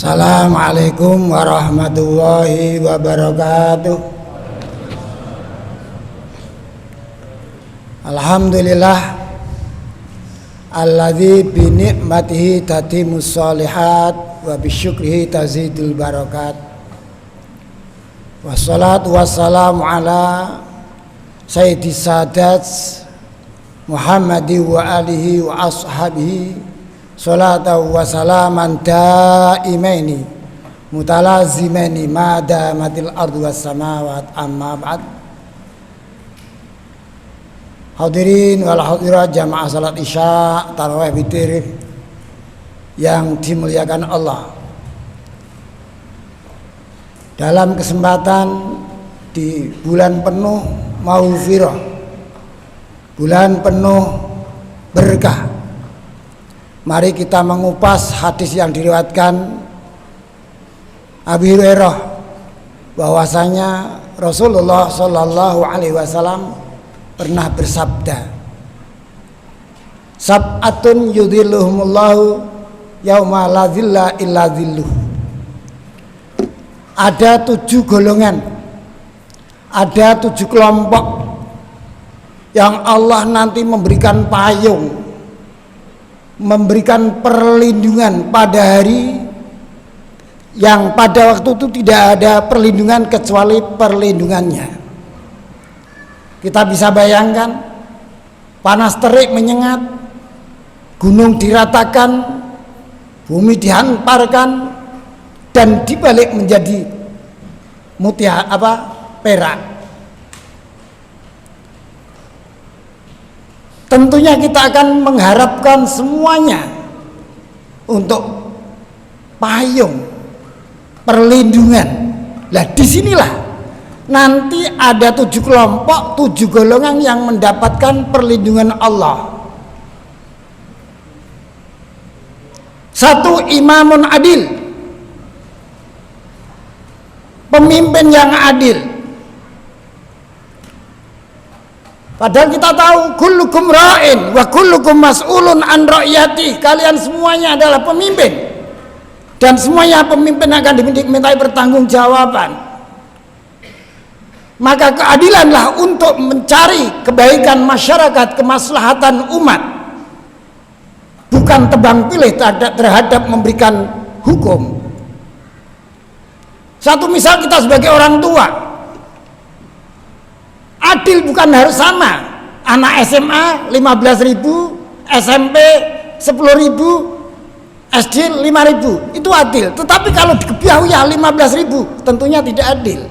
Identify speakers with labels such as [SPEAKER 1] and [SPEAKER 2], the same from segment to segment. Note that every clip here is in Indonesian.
[SPEAKER 1] Assalamualaikum warahmatullahi wabarakatuh. Alhamdulillah alladzi bi ni'matihi tatimmus shalihat wa bi syukrihi tazidul barakat. Wassalatu wassalamu ala sayyidis sadat Muhammadi wa alihi wa ashabihi salatu wa salaman daimaini mutalazimaini ma damatil ardu was samawat amma ba'd. Hadirin wal hadirat jamaah salat isya tarawih witir yang dimuliakan Allah. Dalam kesempatan di bulan penuh maghfirah, bulan penuh berkah, mari kita mengupas hadis yang diriwayatkan Abu Hurairah bahwasanya Rasulullah Shallallahu Alaihi Wasallam pernah bersabda, sab'atun yudhilluhumullahu yauma la dhilla illa dhilluh. Ada 7 golongan, ada 7 kelompok yang Allah nanti memberikan payung, memberikan perlindungan pada hari yang pada waktu itu tidak ada perlindungan kecuali perlindungannya. Kita bisa bayangkan, panas terik menyengat, gunung diratakan, bumi dihamparkan, dan dibalik menjadi perak. Tentunya kita akan mengharapkan semuanya untuk payung, perlindungan. Lah disinilah nanti ada 7 kelompok, 7 golongan yang mendapatkan perlindungan Allah. 1, imamun adil, pemimpin yang adil. Padahal kita tahu kullukum ra'in wa kullukum mas'ulun an ra'iyati. Kalian semuanya adalah pemimpin dan semuanya pemimpin akan dimintai pertanggungjawaban. Maka keadilanlah untuk mencari kebaikan masyarakat, kemaslahatan umat, bukan tebang pilih terhadap memberikan hukum. Satu misal, kita sebagai orang tua, adil bukan harus sama. Anak SMA 15.000, SMP 10.000, SD 5.000, itu adil. Tetapi kalau di Kebiawiyah 15.000, tentunya tidak adil.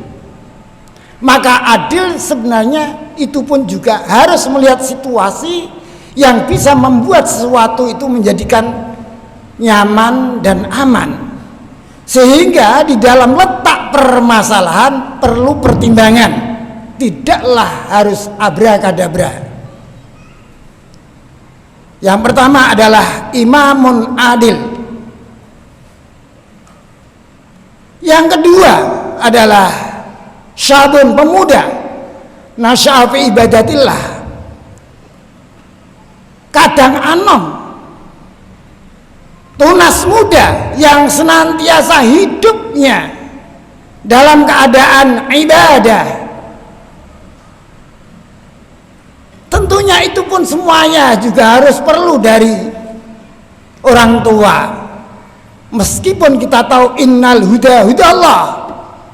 [SPEAKER 1] Maka adil sebenarnya itu pun juga harus melihat situasi yang bisa membuat sesuatu itu menjadikan nyaman dan aman. Sehingga di dalam letak permasalahan perlu pertimbangan, tidaklah harus abrakadabra. Yang pertama adalah imamun adil. Yang kedua adalah syabun, pemuda, nasya'a fi ibadatillah, kadang anom, tunas muda yang senantiasa hidupnya dalam keadaan ibadah. Tentunya itu pun semuanya juga harus perlu dari orang tua. Meskipun kita tahu innal huda hudallah,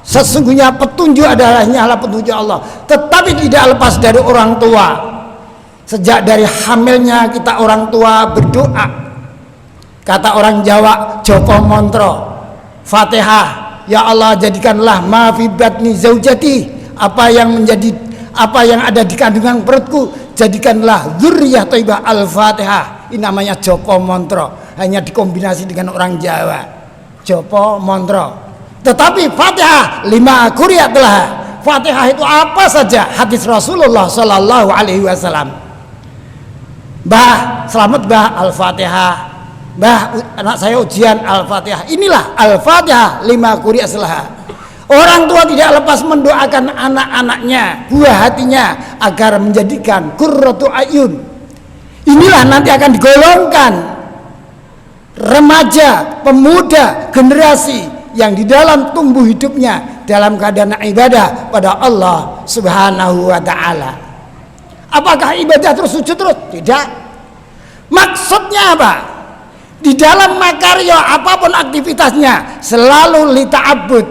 [SPEAKER 1] sesungguhnya petunjuk adalah nyala petunjuk Allah, tetapi tidak lepas dari orang tua. Sejak dari hamilnya kita orang tua berdoa. Kata orang Jawa, Joko Montro, Fatihah, ya Allah jadikanlah ma fi batni zaujati, apa yang ada di kandungan perutku, jadikanlah dzurriyyah thayyibah. Al-Fatihah. Ini namanya Joko Montro, hanya dikombinasi dengan orang Jawa, Joko Montro. Tetapi Fatihah 5 quriyat lah. Fatihah itu apa saja? Hadis Rasulullah Sallallahu Alaihi Wasallam. Mbah, selamat Mbah, Al-Fatihah. Mbah, anak saya ujian Al-Fatihah. Inilah Al-Fatihah 5 quriyat salah. Orang tua tidak lepas mendoakan anak-anaknya, buah hatinya, agar menjadikan qurratu ayun. Inilah nanti akan digolongkan remaja, pemuda, generasi yang di dalam tumbuh hidupnya dalam keadaan ibadah pada Allah Subhanahu wa taala. Apakah ibadah terus sujud terus? Tidak. Maksudnya apa? Di dalam makarya apapun aktivitasnya selalu lita'abbud.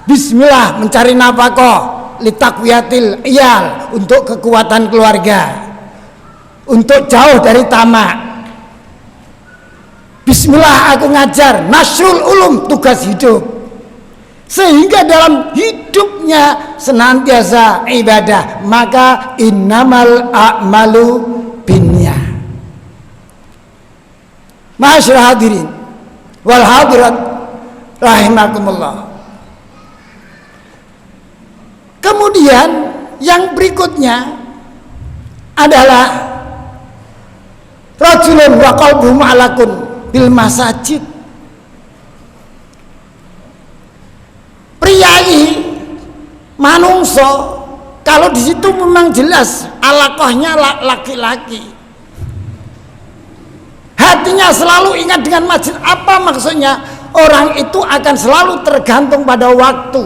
[SPEAKER 1] Bismillah, mencari nafkah, litakwiyatil iyal, untuk kekuatan keluarga, untuk jauh dari tamak. Bismillah aku ngajar, nasrul ulum, tugas hidup. Sehingga dalam hidupnya senantiasa ibadah. Maka innamal a'malu binniyah. Ma'asyiral hadirin wal hadirat rahimakumullah. Kemudian yang berikutnya adalah rajulun wa qalbuhu ma'alakun bil masajid. Priyayi manungso kalau di situ memang jelas alaqahnya laki-laki, hatinya selalu ingat dengan masjid. Apa maksudnya? Orang itu akan selalu tergantung pada waktu,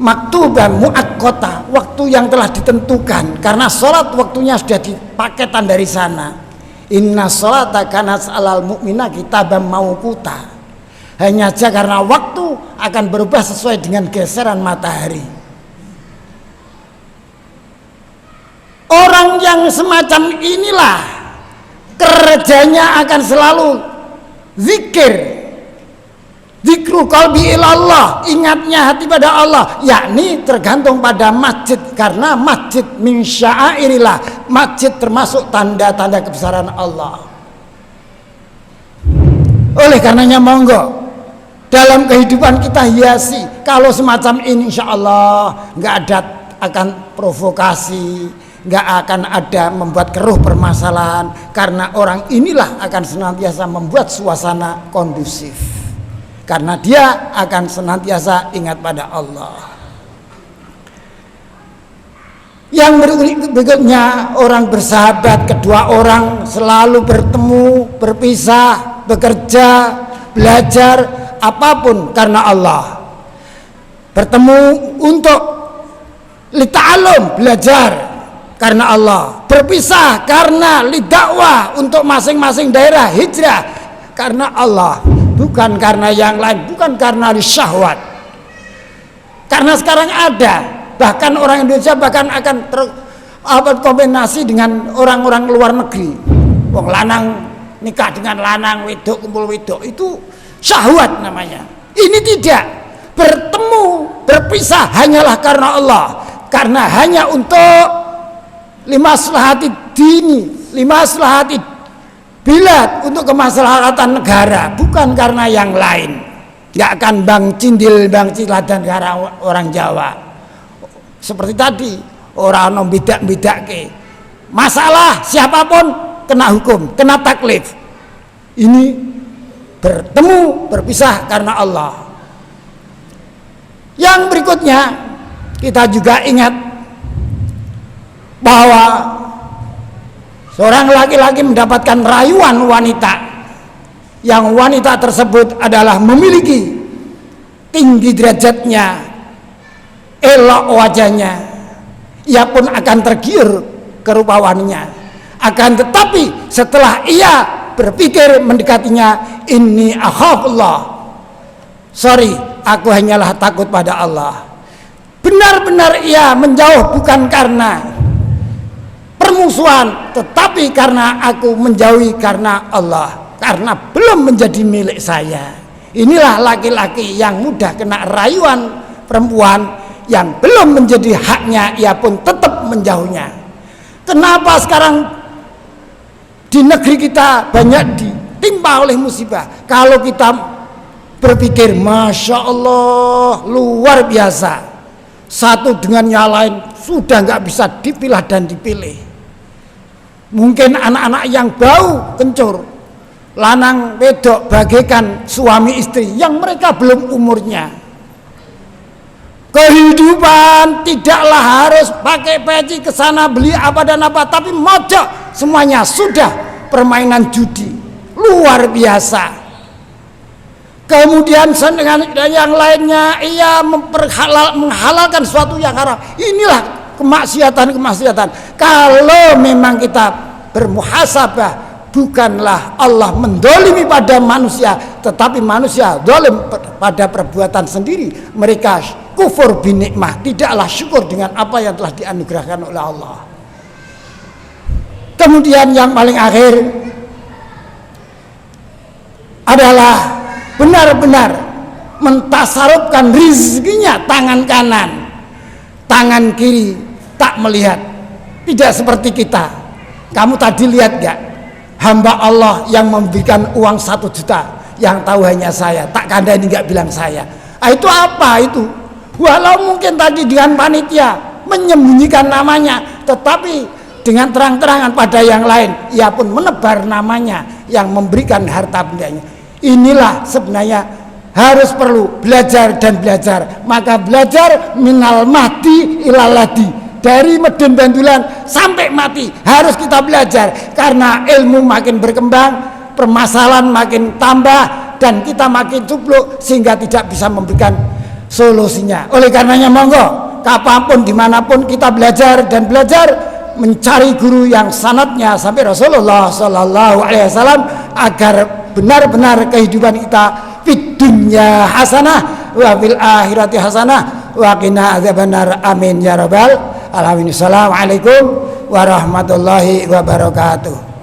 [SPEAKER 1] maktuban muakkota, waktu yang telah ditentukan, karena sholat waktunya sudah dipaketan dari sana. Inna sholata kanat alal mu'mina kitaban mauquta. Hanya saja karena waktu akan berubah sesuai dengan geseran matahari. Orang yang semacam inilah kerjanya akan selalu zikir, zikru qalbi ilallah, ingatnya hati pada Allah, yakni tergantung pada masjid, karena masjid min sya'airillah, masjid termasuk tanda-tanda kebesaran Allah. Oleh karenanya monggo dalam kehidupan kita hiasi, kalau semacam ini insya Allah nggak ada akan provokasi, nggak akan ada membuat keruh permasalahan, karena orang inilah akan senantiasa membuat suasana kondusif, karena dia akan senantiasa ingat pada Allah. Yang berikutnya, orang bersahabat, kedua orang selalu bertemu, berpisah, bekerja, belajar, apapun karena Allah. Bertemu untuk lita'alum, belajar karena Allah. Berpisah karena lidakwah, untuk masing-masing daerah hijrah karena Allah, bukan karena yang lain, bukan karena syahwat. Karena sekarang ada, bahkan orang Indonesia bahkan akan terkombinasi dengan orang-orang luar negeri. Wong lanang nikah dengan lanang, wedok kumpul wedok, itu syahwat namanya. Ini tidak. Bertemu, berpisah hanyalah karena Allah, karena hanya untuk limaslahati dini, limaslahati bilad, untuk kemaslahatan negara, bukan karena yang lain. Nggak akan bang cindil, bang ciladan karena orang Jawa. Seperti tadi, orang bidak-bidak ke masalah siapapun kena hukum, kena taklif. Ini bertemu, berpisah karena Allah. Yang berikutnya, kita juga ingat bahwa seorang laki-laki mendapatkan rayuan wanita, yang wanita tersebut adalah memiliki tinggi derajatnya, elok wajahnya, ia pun akan tergiur kerupaannya. Akan tetapi setelah ia berpikir mendekatinya, inni akhafullah, sorry, aku hanyalah takut pada Allah. Benar-benar ia menjauh bukan karena permusuhan, tetapi karena aku menjauhi karena Allah, karena belum menjadi milik saya. Inilah laki-laki yang mudah kena rayuan perempuan yang belum menjadi haknya, ia pun tetap menjauhnya. Kenapa sekarang di negeri kita banyak ditimpa oleh musibah? Kalau kita berpikir, Masya Allah, luar biasa, satu dengan yang lain sudah nggak bisa dipilah dan dipilih. Mungkin anak-anak yang bau kencur, lanang wedok bagaikan suami istri yang mereka belum umurnya. Kehidupan tidaklah harus pakai peci ke sana beli apa dan apa, tapi mojok semuanya sudah permainan judi. luar biasa. Kemudian dengan yang lainnya ia menghalalkan sesuatu yang haram. Inilah kemaksiatan. Kalau memang kita bermuhasabah, bukanlah Allah mendolimi pada manusia, tetapi manusia dolim pada perbuatan sendiri. Mereka kufur binikmah, tidaklah syukur dengan apa yang telah dianugerahkan oleh Allah. Kemudian yang paling akhir adalah benar-benar mentasarufkan rizkinya tangan kanan, tangan kiri tak melihat. Tidak seperti kita. Kamu tadi lihat gak? Hamba Allah yang memberikan uang 1 juta, yang tahu hanya saya, tak kandani gak bilang saya. Itu apa itu? Walau mungkin tadi dengan panitia menyembunyikan namanya, tetapi dengan terang-terangan pada yang lain ia pun menebar namanya yang memberikan harta bendanya. Inilah sebenarnya harus perlu belajar dan belajar. Maka belajar minal mahdi ilaladi, dari Meden Bandulan sampai mati harus kita belajar, karena ilmu makin berkembang, permasalahan makin tambah, dan kita makin cupluk sehingga tidak bisa memberikan solusinya. Oleh karenanya monggo kapanpun dimanapun kita belajar dan belajar mencari guru yang sanadnya sampai Rasulullah Sallallahu Alaihi Wasallam, agar benar-benar kehidupan kita fid dunya hasanah wa fil akhirati hasanah wa qina adzabannar. Amin ya rabbal alamin. Assalamualaikum warahmatullahi wabarakatuh.